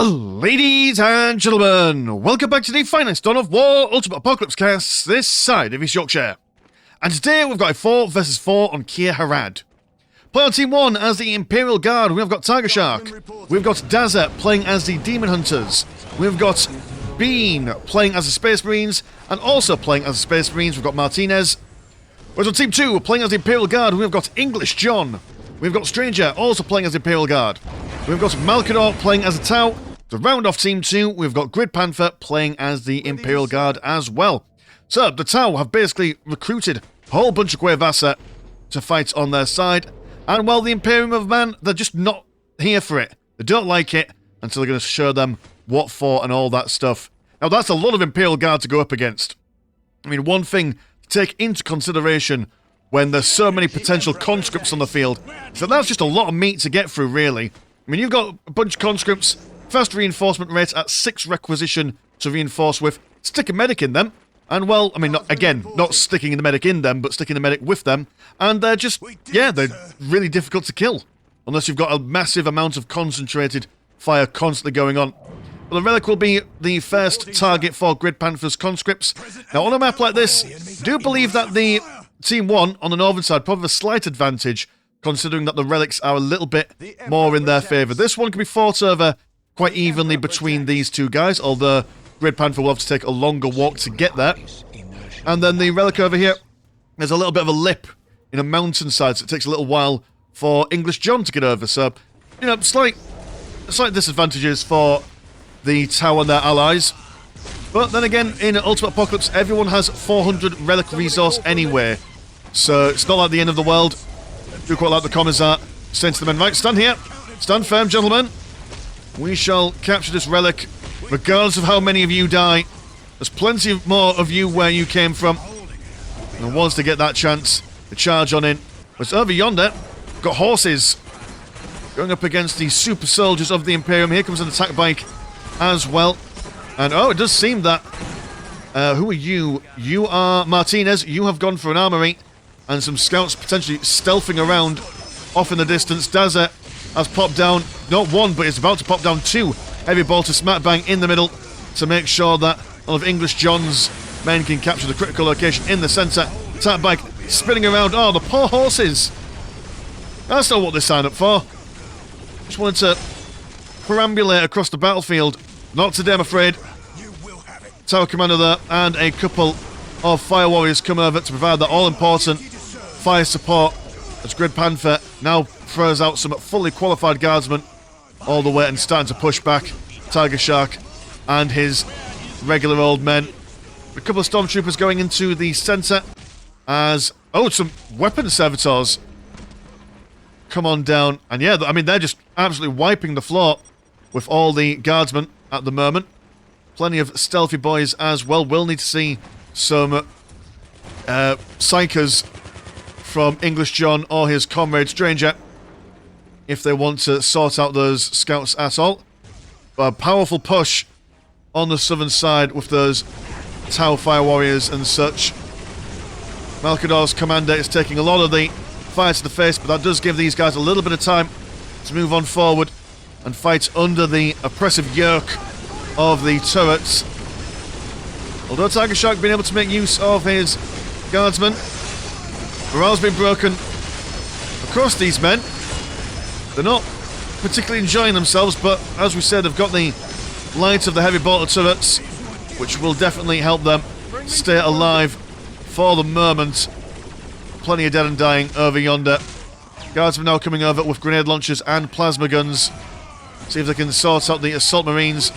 Ladies and gentlemen, welcome back to the finest Dawn of War Ultimate Apocalypse cast this side of East Yorkshire. And today we've got a 4 versus 4 on Keir Harad. Play on Team 1 as the Imperial Guard, we've got Tiger Shark. We've got Dazza playing as the Demon Hunters. We've got Bean playing as the Space Marines, and also playing as the Space Marines we've got Martinez. Whereas on Team 2, playing as the Imperial Guard, we've got English John. We've got Stranger also playing as the Imperial Guard. We've got Malkador playing as a Tau. To round off Team 2, we've got Grid Panther playing as the Imperial Guard as well. So, the Tau have basically recruited a whole bunch of Cuevassa to fight on their side. And, well, the Imperium of Man, they're just not here for it. They don't like it until they're going to show them what for and all that stuff. Now, that's a lot of Imperial Guard to go up against. I mean, one thing to take into consideration when there's so many potential conscripts on the field, so that's just a lot of meat to get through, really. I mean, you've got a bunch of conscripts, fast reinforcement rate at 6 requisition to reinforce with. Stick a medic in them, and well, I mean, not sticking the medic in them, but sticking the medic with them, and they're just, yeah, they're really difficult to kill, unless you've got a massive amount of concentrated fire constantly going on. But the Relic will be the first target for Grid Panther's conscripts. Now, on a map like this, I do believe that the Team 1 on the northern side probably have a slight advantage, considering that the relics are a little bit more in their favour. This one can be fought over quite evenly between these two guys, although Grid Panther will have to take a longer walk to get there. And then the relic over here, there's a little bit of a lip in a mountainside, so it takes a little while for English John to get over. So, you know, slight disadvantages for the Tau and their allies. But then again, in Ultimate Apocalypse, everyone has 400 relic resource anyway. So it's not like the end of the world. Do quite like the Commissar saying to the men, right, stand here. Stand firm, gentlemen. We shall capture this relic, regardless of how many of you die. There's plenty more of you where you came from. And once they get that chance, to charge on in. But over yonder, we've got horses going up against the super soldiers of the Imperium. Here comes an attack bike as well. And oh, it does seem that... who are you? You are Martinez. You have gone for an armory. And some scouts potentially stealthing around off in the distance. Dazza has popped down, not one, but it's about to pop down 2 heavy bolter smack bang in the middle to make sure that all of English John's men can capture the critical location in the centre. Attack bike spinning around. Oh, the poor horses. That's not what they signed up for. Just wanted to perambulate across the battlefield. Not today, I'm afraid. Tower Commander there, and a couple of Fire Warriors come over to provide that all-important fire support as Grid Panther now throws out some fully qualified guardsmen all the way and starting to push back Tiger Shark and his regular old men. A couple of Stormtroopers going into the centre as... oh, some weapon servitors come on down. And yeah, I mean, they're just absolutely wiping the floor with all the guardsmen at the moment. Plenty of stealthy boys as well. We'll need to see some psychers from English John or his comrade Stranger if they want to sort out those scouts at all. But a powerful push on the southern side with those Tau Fire Warriors and such. Malkador's commander is taking a lot of the fire to the face, but that does give these guys a little bit of time to move on forward and fight under the oppressive yoke of the turrets. Although Tiger Shark being able to make use of his guardsmen, morale's been broken across these men. They're not particularly enjoying themselves, but as we said, they've got the light of the heavy bolter turrets, which will definitely help them stay alive for the moment. Plenty of dead and dying over yonder. Guardsmen now coming over with grenade launchers and plasma guns. See if they can sort out the assault marines.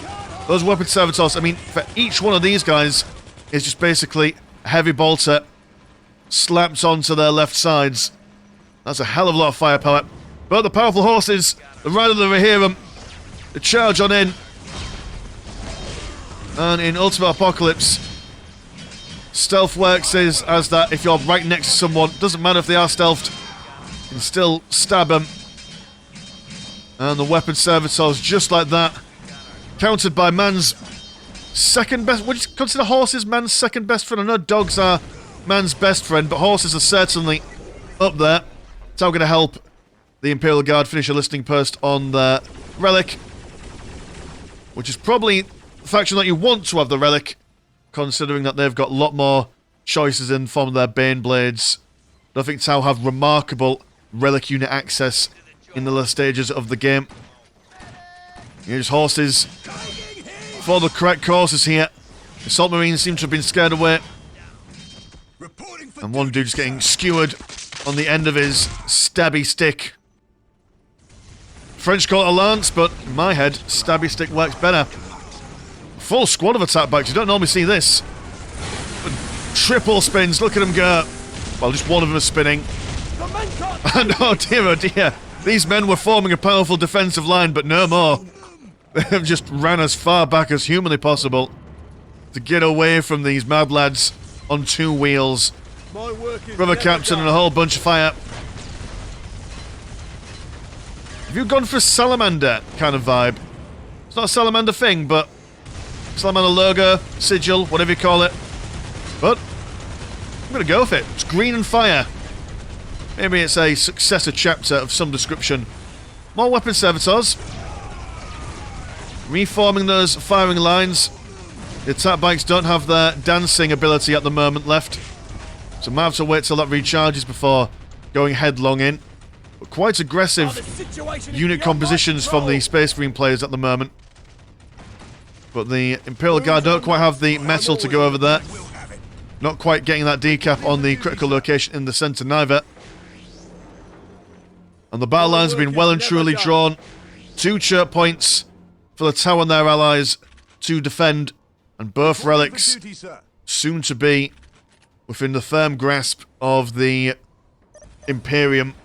Those weapon servitors, I mean, for each one of these guys is just basically a heavy bolter slapped onto their left sides. That's a hell of a lot of firepower. But the powerful horses, the rider the Rohirrim, the charge on in. And in Ultimate Apocalypse, stealth works is as that if you're right next to someone, doesn't matter if they are stealthed, you can still stab them. And the weapon servitors, just like that, countered by man's second best... would you consider horses man's second best friend? I know dogs are man's best friend, but horses are certainly up there. It's how going to help the Imperial Guard finish a listening post on their relic. which is probably the faction that you want to have the relic, considering that they've got a lot more choices in the form of their Bane Blades. I don't think Tau have remarkable relic unit access in the later stages of the game. Here's horses for the correct courses here. The Assault Marines seem to have been scared away. And one dude's getting skewered on the end of his stabby stick. French call it a lance, but in my head, stabby stick works better. Full squad of attack bikes. You don't normally see this. Triple spins. Look at them go. Well, just one of them is spinning. And oh dear. These men were forming a powerful defensive line, but no more. They've just ran as far back as humanly possible to get away from these mad lads on two wheels. Brother Captain and a whole bunch of fire. Have you gone for a salamander kind of vibe? It's not a salamander thing, but salamander logo, sigil, whatever you call it. But I'm going to go with it. It's green and fire. Maybe it's a successor chapter of some description. More weapon servitors. Reforming those firing lines. The attack bikes don't have their dancing ability at the moment left. So I might have to wait till that recharges before going headlong in. But quite aggressive unit compositions from the Space Marine players at the moment. But the Imperial Guard don't quite have the metal to go over there. Not quite getting that decap on the critical location in the centre neither. And the battle lines have been well and truly drawn. 2 choke points for the Tau and their allies to defend. And both relics soon to be within the firm grasp of the Imperium.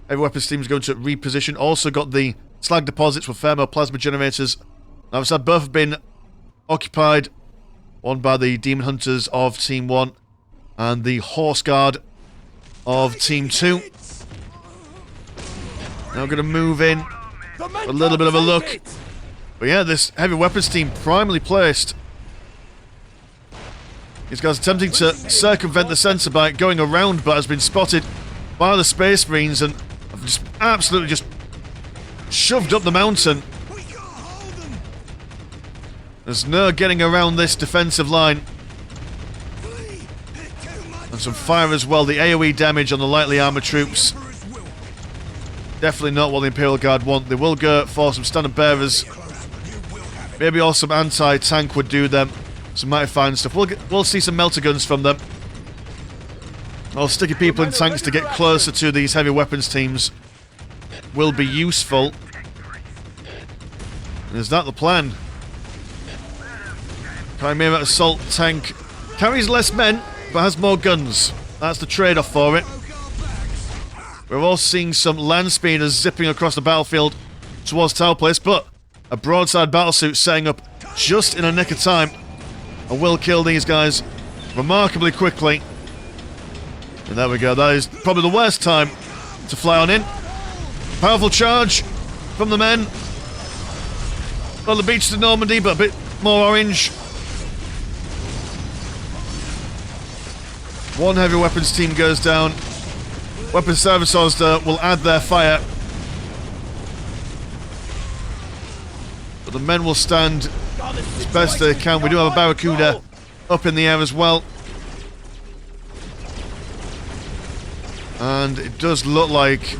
Every weapons team is going to reposition. Also got the slag deposits with thermoplasma generators. Now, I've said both have been occupied. One by the Demon Hunters of Team 1 and the Horse Guard of Team 2. Now we're going to move in. A little bit of a look. But yeah, this heavy weapons team primarily placed. These guys attempting to circumvent the sensor by going around, but has been spotted by the Space Marines and have just absolutely just shoved up the mountain. There's no getting around this defensive line. And some fire as well. The AoE damage on the lightly armoured troops. Definitely not what the Imperial Guard want. They will go for some standard bearers. Maybe also some anti-tank would do them. Some mighty fine stuff. We'll see some melter guns from them. Or sticky people in tanks to get closer to these heavy weapons teams will be useful. Is that the plan? Chimera assault tank carries less men, but has more guns. That's the trade-off for it. We're also seeing some land speeders zipping across the battlefield towards Tau Place, but a broadside battlesuit setting up just in a nick of time. And will kill these guys remarkably quickly. And there we go. That is probably the worst time to fly on in. Powerful charge from the men. Well, the beaches of Normandy, but a bit more orange. One heavy weapons team goes down. Weapons servitors will add their fire. But the men will stand as best they can. We do have a Barracuda up in the air as well. And it does look like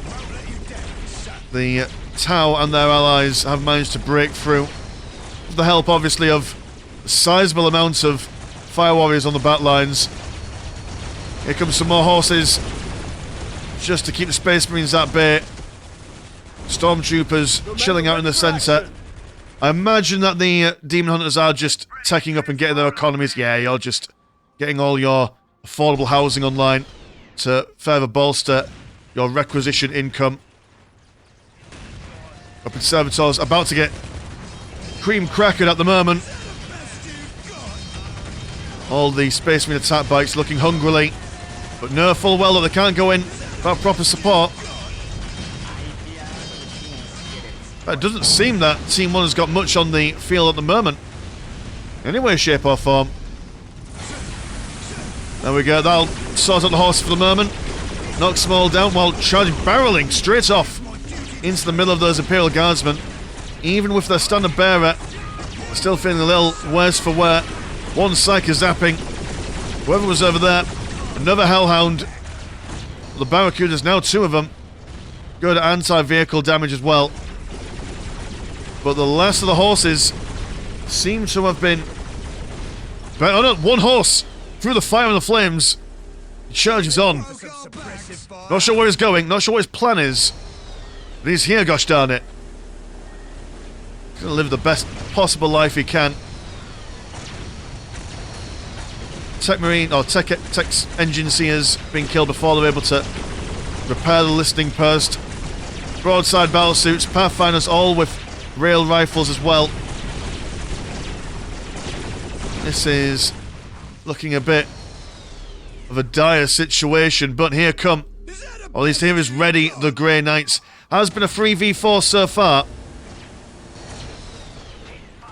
the Tau and their allies have managed to break through. With the help, obviously, of a sizable amounts of fire warriors on the back lines. Here comes some more horses. Just to keep the Space Marines at bay. Stormtroopers chilling out in the centre. I imagine that the Demon Hunters are just taking up and getting their economies. Yeah, you're just getting all your affordable housing online to further bolster your requisition income. Weapon servitors about to get cream crackered at the moment. All the Space Marine attack bikes looking hungrily, but know full well that they can't go in without proper support. It doesn't seem that Team 1 has got much on the field at the moment. In any way, shape or form. There we go, that'll sort out the horse for the moment. Knocks them all down while charging, barreling straight off into the middle of those Imperial Guardsmen. even with their standard bearer, still feeling a little worse for wear. One psyker zapping. Whoever was over there, another hellhound. The barracudas, now 2 of them. Good anti-vehicle damage as well. But the last of the horses seem to have been... Oh no, 1 horse! Through the fire and the flames. He charges on. Not sure where he's going, not sure what his plan is. But he's here, gosh darn it. Gonna live the best possible life he can. Tech Marine, or Tech Engine Seers being killed before they're able to repair the listening post. Broadside battle suits, Pathfinders all with rail rifles as well. This is looking a bit of a dire situation, but here come, or at least here is ready, the Grey Knights. Has been a 3v4 so far.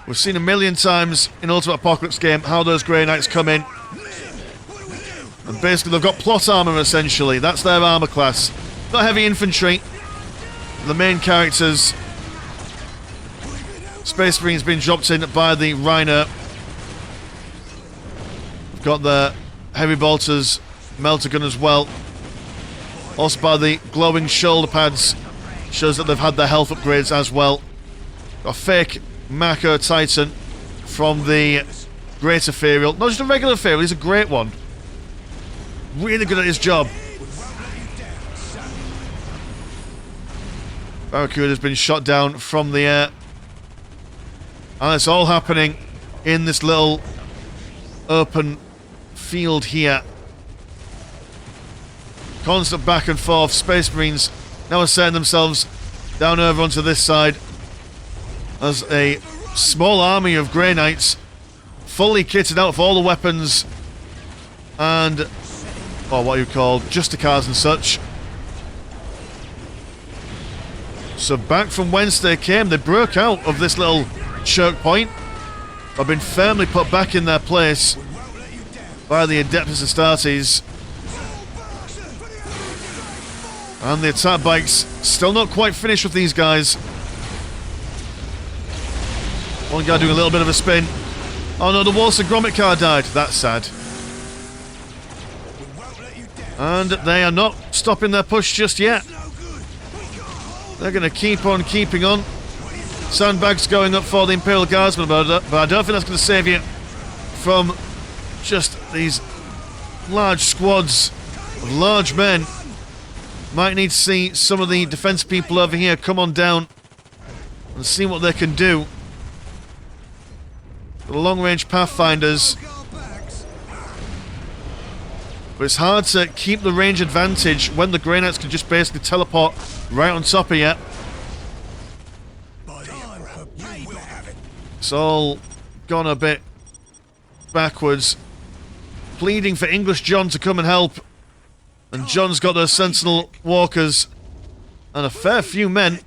We've seen a million times in Ultimate Apocalypse game how those Grey Knights come in. And basically they've got plot armor essentially. That's their armor class. Not heavy infantry. The main characters. Space Marines being dropped in by the Rhino. We've got the heavy bolters, melter gun as well. Also by the glowing shoulder pads. Shows that they've had their health upgrades as well. Got a fake Mako Titan from the Great Ethereal. Not just a regular Ethereal, he's a great one. Really good at his job. Barracuda has been shot down from the air. And it's all happening in this little open field here. Constant back and forth. Space Marines now asserting themselves down over onto this side. As a small army of Grey Knights, fully kitted out with all the weapons and, or what you call, justicars and such. So back from whence they came, they broke out of this little choke point. Have been firmly put back in their place by the Adeptus Astartes. And the attack bikes still not quite finished with these guys. One guy doing a little bit of a spin. Oh no, the Walser Gromit car died. That's sad. And they are not stopping their push just yet. They're going to keep on keeping on. Sandbags going up for the Imperial Guardsmen, but I don't think that's going to save you from just these large squads of large men. Might need to see some of the defense people over here come on down and see what they can do. The long-range Pathfinders. But it's hard to keep the range advantage when the Grey Knights can just basically teleport right on top of you. It's all gone a bit backwards. Pleading for English John to come and help. And John's got those Sentinel Walkers and a fair few men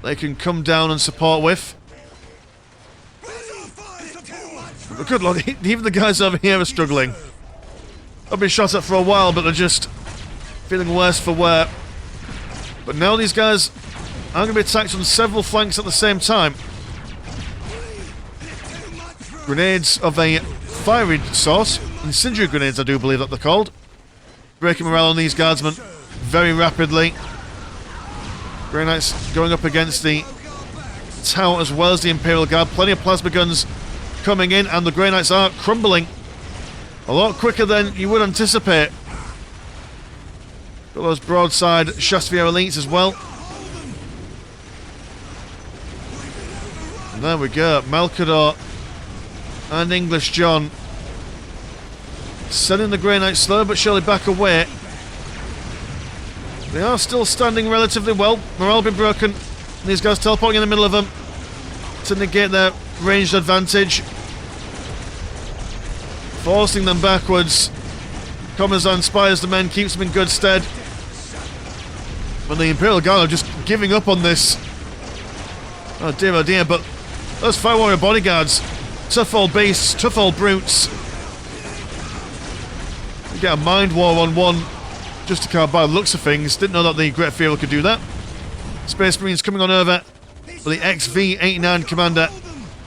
they can come down and support with. But good lord, even the guys over here are struggling. I've been shot at for a while, but they're just feeling worse for wear. But now these guys are going to be attacked on several flanks at the same time. Grenades of a fiery sort. Incendiary grenades, I do believe that they're called. Breaking morale on these guardsmen very rapidly. Grey Knights going up against the tower as well as the Imperial Guard. Plenty of plasma guns coming in, and the Grey Knights are crumbling a lot quicker than you would anticipate. Got those broadside Chasseur elites as well. And there we go. Malcador and English John sending the Grey Knights slow but surely back away. They are still standing relatively well. Morale been broken. These guys teleporting in the middle of them to negate their ranged advantage. Forcing them backwards. Commissar inspires the men, keeps them in good stead. But the Imperial Guard are just giving up on this. Oh dear, but those Fire Warrior bodyguards, tough old beasts, tough old brutes. You get a mind war on one just to by the looks of things. Didn't know that the Great Ethereal could do that. Space Marines coming on over. But the XV-89 commander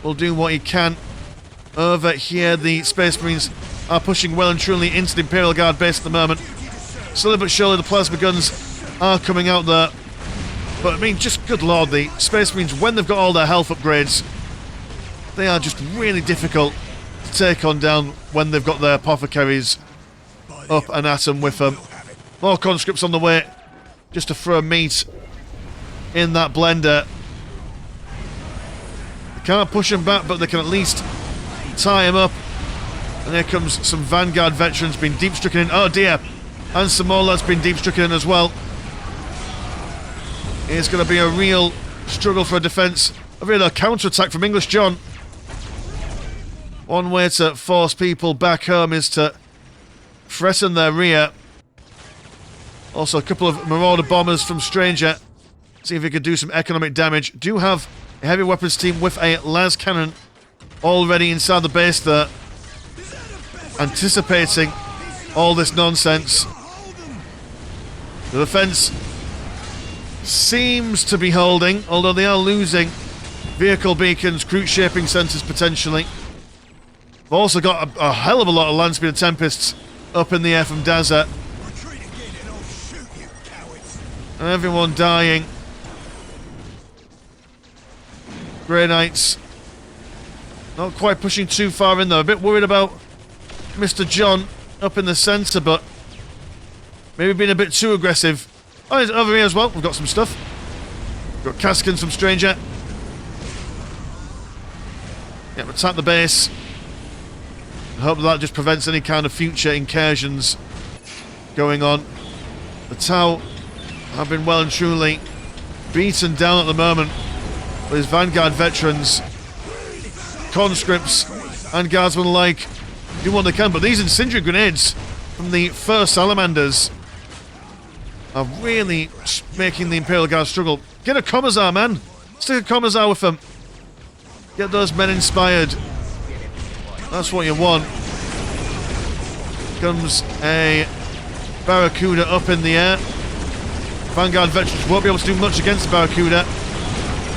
will do what he can. Over here, the Space Marines are pushing well and truly into the Imperial Guard base at the moment. Slowly but surely, the plasma guns are coming out there. But, I mean, just good lord, the Space Marines, when they've got all their health upgrades, they are just really difficult to take on down when they've got their apothecaries up and at them with them. More conscripts on the way, just to throw meat in that blender. They can't push them back, but they can at least tie him up. And here comes some Vanguard veterans being deep stricken in. Oh dear. And some more lads being deep stricken in as well. It's going to be a real struggle for a defence. A real counter-attack from English John. One way to force people back home is to threaten their rear. Also a couple of Marauder bombers from Stranger. See if he could do some economic damage. Do have a heavy weapons team with a las cannon already inside the base there, anticipating all this nonsense. The defence seems to be holding, although they are losing vehicle beacons, crew shaping centres potentially. They've also got a hell of a lot of land speed Tempests up in the air from Daza. And everyone dying. Grey Knights not quite pushing too far in though. A bit worried about Mr. John up in the centre, but maybe being a bit too aggressive. Oh, he's over here as well. We've got some stuff. We've got Caskins from Stranger. Yeah, attack the base. I hope that just prevents any kind of future incursions going on. The Tau have been well and truly beaten down at the moment with his Vanguard veterans. Conscripts and guardsmen alike do what they can, but these incendiary grenades from the first Salamanders are really making the Imperial Guard struggle. Get a Commissar, man! Stick a Commissar with them. Get those men inspired. That's what you want. Comes a Barracuda up in the air. Vanguard veterans won't be able to do much against the Barracuda,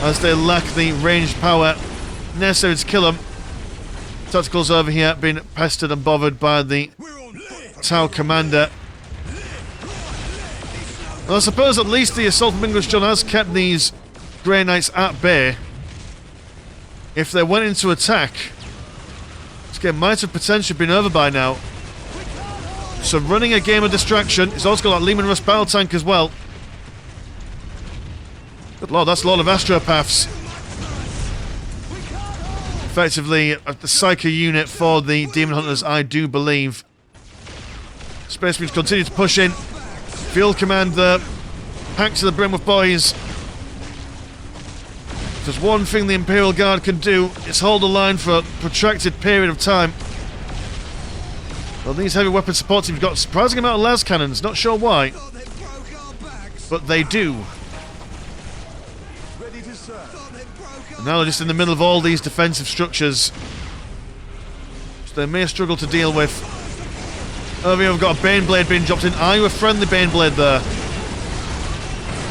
as they lack the ranged power necessary to kill them. Tacticals over here being pestered and bothered by the Tau commander. Well, I suppose at least the assault from English John has kept these Grey Knights at bay. If they went into attack, this game might have potentially been over by now. So running a game of distraction. It's also got that Lehman Russ battle tank as well. Good lord, that's a lot of astropaths. Effectively, the Psycho unit for the Demon Hunters, I do believe. Space Marines continue to push in. Field command there. Packed to the brim with boys. If there's one thing the Imperial Guard can do, it's hold the line for a protracted period of time. Well, these heavy weapon support teams got a surprising amount of las cannons. Not sure why, but they do. And now they're just in the middle of all these defensive structures, which they may struggle to deal with. Over here we've got a Baneblade being dropped in. Are you a friendly Baneblade there?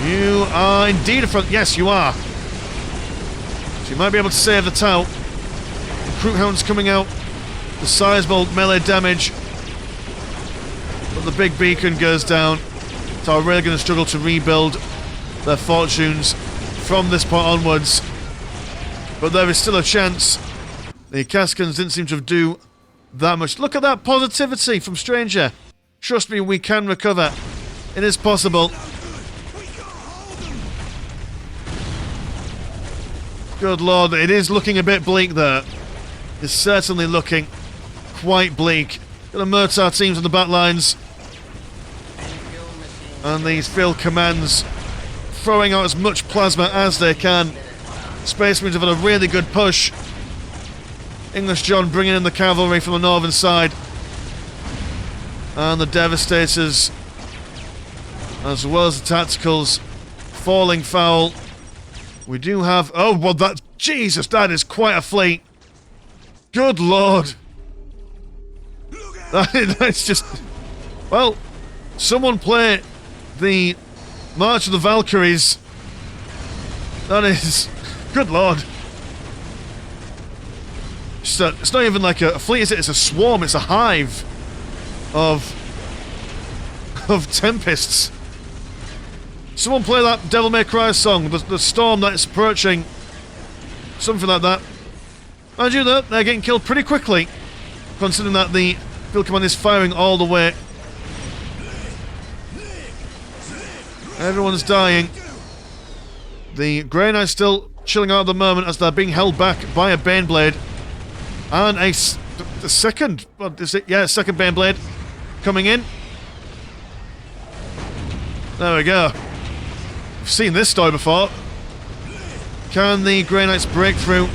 You are indeed a friend. Yes, you are. So you might be able to save the Tau. The Crew Hound's coming out. The sizable melee damage. But the big beacon goes down. So are really going to struggle to rebuild their fortunes from this point onwards. But there is still a chance. The Caskins didn't seem to do that much. Look at that positivity from Stranger. Trust me, we can recover. It is possible. Good lord, it is looking a bit bleak there. It's certainly looking quite bleak. Got the Murtaugh teams on the back lines. And these field commands throwing out as much plasma as they can. Space Marines have had a really good push. English John bringing in the cavalry from the northern side. And the Devastators, as well as the Tacticals, falling foul. We do have... Oh, well, that... Jesus, that is quite a fleet. Good lord. That's just... Well, someone play the March of the Valkyries That is... Good lord. It's not even like a fleet, is it? It's a swarm. It's a hive of tempests. Someone play that Devil May Cry song, the storm that is approaching. Something like that. Mind you, though, they're getting killed pretty quickly, considering that the field command is firing all the way. Everyone's dying. The Grey Knight's still chilling out at the moment as they're being held back by a Baneblade. And a second... What is it? Yeah, second Baneblade coming in. There we go. We've seen this story before. Can the Grey Knights break through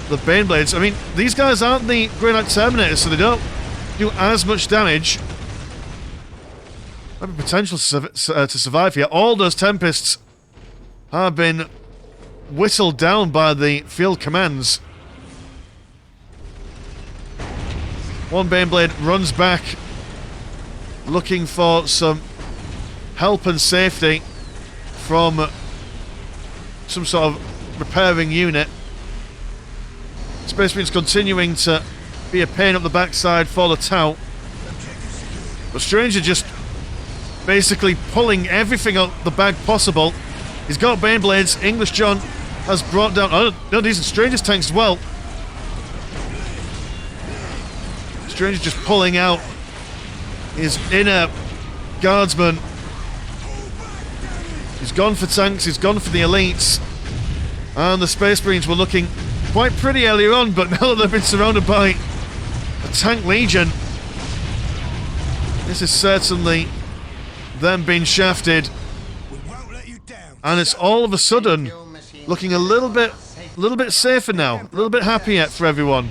the Baneblades? I mean, these guys aren't the Grey Knight Terminators, so they don't do as much damage. Maybe potential to survive here. All those Tempests have been whittled down by the field commands. One Baneblade runs back, looking for some help and safety from some sort of repairing unit. Space Marine's continuing to be a pain up the backside for the Tau. But Stranger just basically pulling everything out the bag possible. He's got Baneblades. English John has brought down... Oh, no, these are Stranger's tanks as well. Stranger just pulling out his inner guardsman. He's gone for tanks, he's gone for the elites. And the Space Marines were looking quite pretty earlier on, but now that they've been surrounded by a tank legion, this is certainly them being shafted. And it's all of a sudden looking a little bit safer now, a little bit happier for everyone.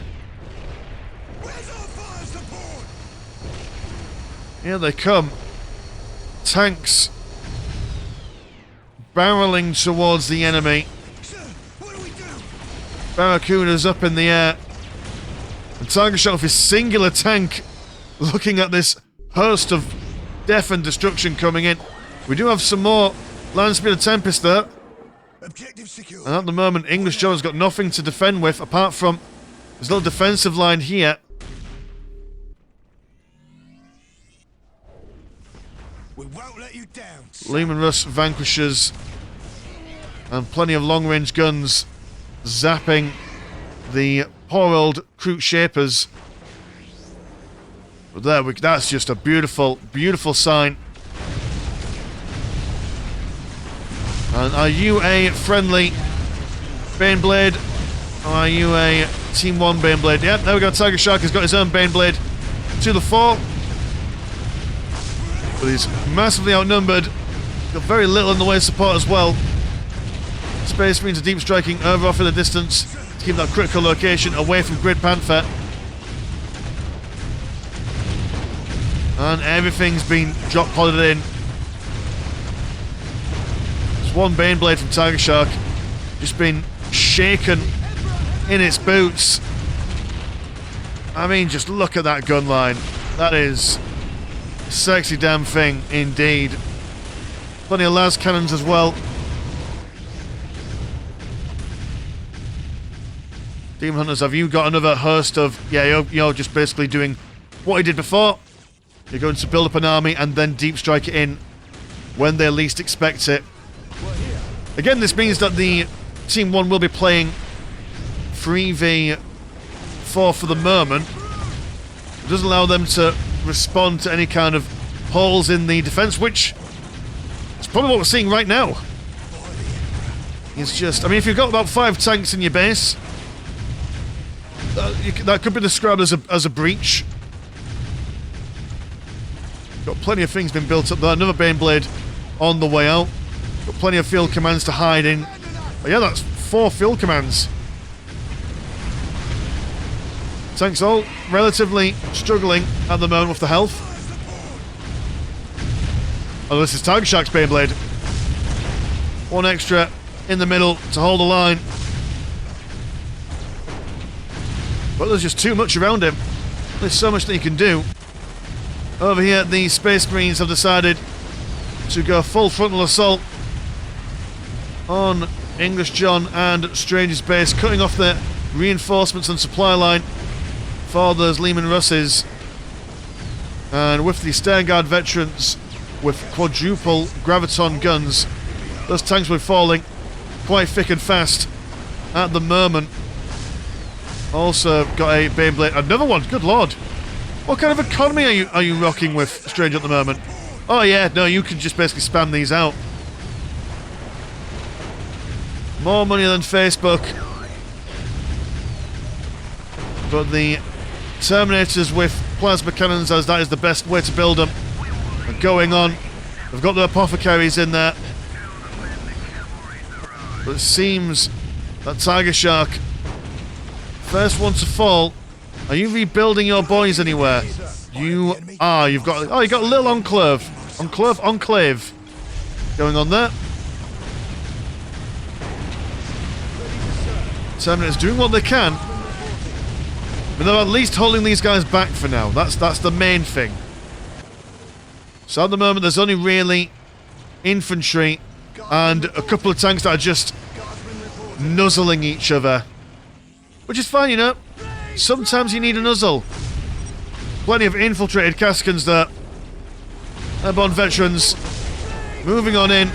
Here they come. Tanks barreling towards the enemy. Barracuda's up in the air. And Tiger shot off his singular tank, looking at this host of death and destruction coming in. We do have some more Land Speeder Tempest there. Objective secure. And at the moment, English John's got nothing to defend with apart from his little defensive line here. We won't let you down. Lehman Russ vanquishers and plenty of long-range guns zapping the poor old Kroot Shapers. But there that's just a beautiful, beautiful sign. And are you a friendly Baneblade? Or are you a Team 1 Baneblade? Yep, there we go. Tiger Shark has got his own Baneblade to the fore. But he's massively outnumbered. Got very little in the way of support as well. Space Marines are deep striking over off in the distance to keep that critical location away from Grid Panther. And everything's been drop podded in. There's one Baneblade from Tiger Shark just been shaken in its boots. I mean, just look at that gun line. That is a sexy damn thing indeed. Plenty of las cannons as well. Demon Hunters, have you got another host of... Yeah, you're just basically doing what he did before. You're going to build up an army and then deep strike it in when they least expect it. Again, this means that the Team 1 will be playing 3v4 for the moment. It doesn't allow them to respond to any kind of holes in the defense, which is probably what we're seeing right now. It's just... I mean, if you've got about 5 tanks in your base... that could be described as a breach. Got plenty of things been built up there. Another Baneblade on the way out. Got plenty of field commands to hide in. But yeah, that's 4 field commands. Tanks all relatively struggling at the moment with the health. Oh, this is Tiger Shark's Baneblade. 1 extra in the middle to hold the line. But there's just too much around him. There's so much that he can do. Over here, the Space Marines have decided to go full frontal assault. on English John and Strange's base, cutting off the reinforcements and supply line for those Lehman Russes. And with the Sternguard veterans with quadruple graviton guns, those tanks were falling quite thick and fast at the moment. Also got a Baneblade, another one, good lord. What kind of economy are you rocking with, Strange, at the moment? Oh yeah, no, you can just basically spam these out. More money than Facebook. But the Terminators with plasma cannons, as that is the best way to build them, are going on. They've got the apothecaries in there. But it seems that Tiger Shark, first one to fall. Are you rebuilding your boys anywhere? You are. You've got a little enclave going on there. Terminators doing what they can, but they're at least holding these guys back for now. That's the main thing. So at the moment, there's only really infantry and a couple of tanks that are just nuzzling each other, which is fine, you know. Sometimes you need a nuzzle. Plenty of infiltrated Cascans there. Airborne veterans moving on in.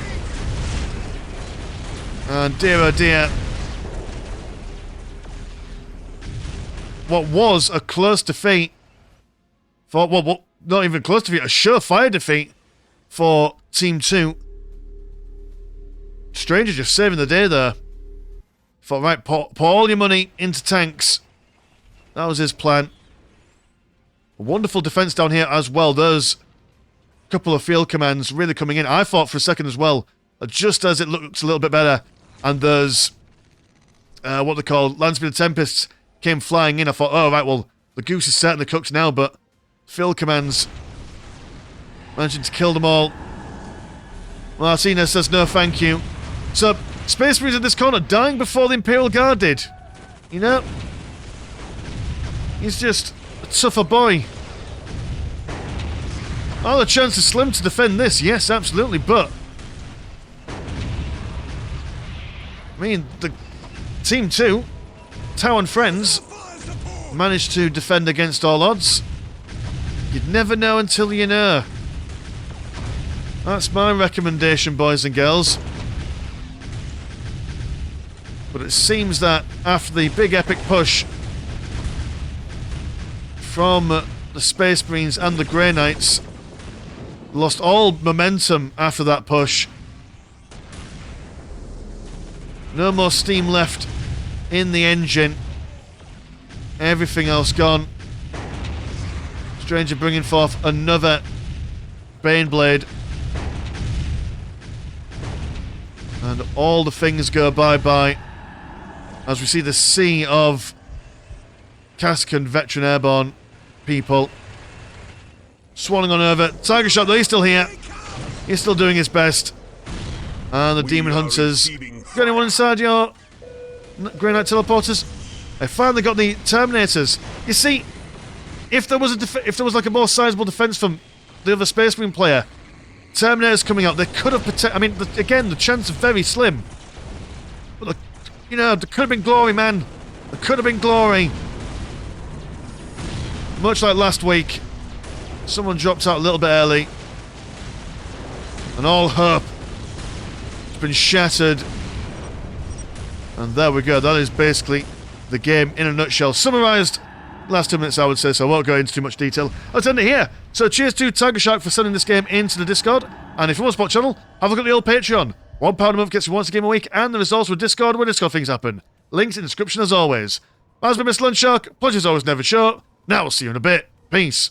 And dear oh dear, what was a close defeat for, well, not even close defeat, a surefire defeat for Team 2. Stranger just saving the day there. Thought, right, pour all your money into tanks. That was his plan. A wonderful defense down here as well. There's a couple of field commands really coming in. I thought for a second as well, just as it looks a little bit better, and there's what they call Landspeeder Tempests came flying in. I thought, oh, right, well, the goose is certainly cooked now, but field commands managing to kill them all. Martinez says no thank you. So, Space Marines in this corner dying before the Imperial Guard did. You know? He's just a tougher boy. Oh, the chance is slim to defend this. Yes, absolutely, but I mean, the Team 2, Tau and friends, managed to defend against all odds. You'd never know until you know. That's my recommendation, boys and girls. But it seems that after the big epic push from the Space Marines and the Grey Knights, lost all momentum after that push. No more steam left in the engine. Everything else gone. Stranger bringing forth another Baneblade. And all the things go bye-bye as we see the sea of Cascan veteran airborne people swanning on over. Tiger Shark, though, he's still here. He's still doing his best. And the Demon Hunters. Got anyone inside your Grey Knight teleporters? I finally got the Terminators. You see, if there was like a more sizable defense from the other Space Marine player, Terminators coming out, they could have I mean, again, the chance is very slim. But, you know, there could have been glory, man. There could have been glory. Much like last week, someone dropped out a little bit early. And all hope has been shattered. And there we go. That is basically the game in a nutshell. Summarised last 2 minutes, I would say, so I won't go into too much detail. I'll end it here. So cheers to Tiger Shark for sending this game into the Discord. And if you want to support the channel, have a look at the old Patreon. £1 a month gets you once a game a week, and there is also a Discord where Discord things happen. Links in the description as always. As been Mr. Lunch Shark, pleasure's always never short. Now we'll see you in a bit. Peace.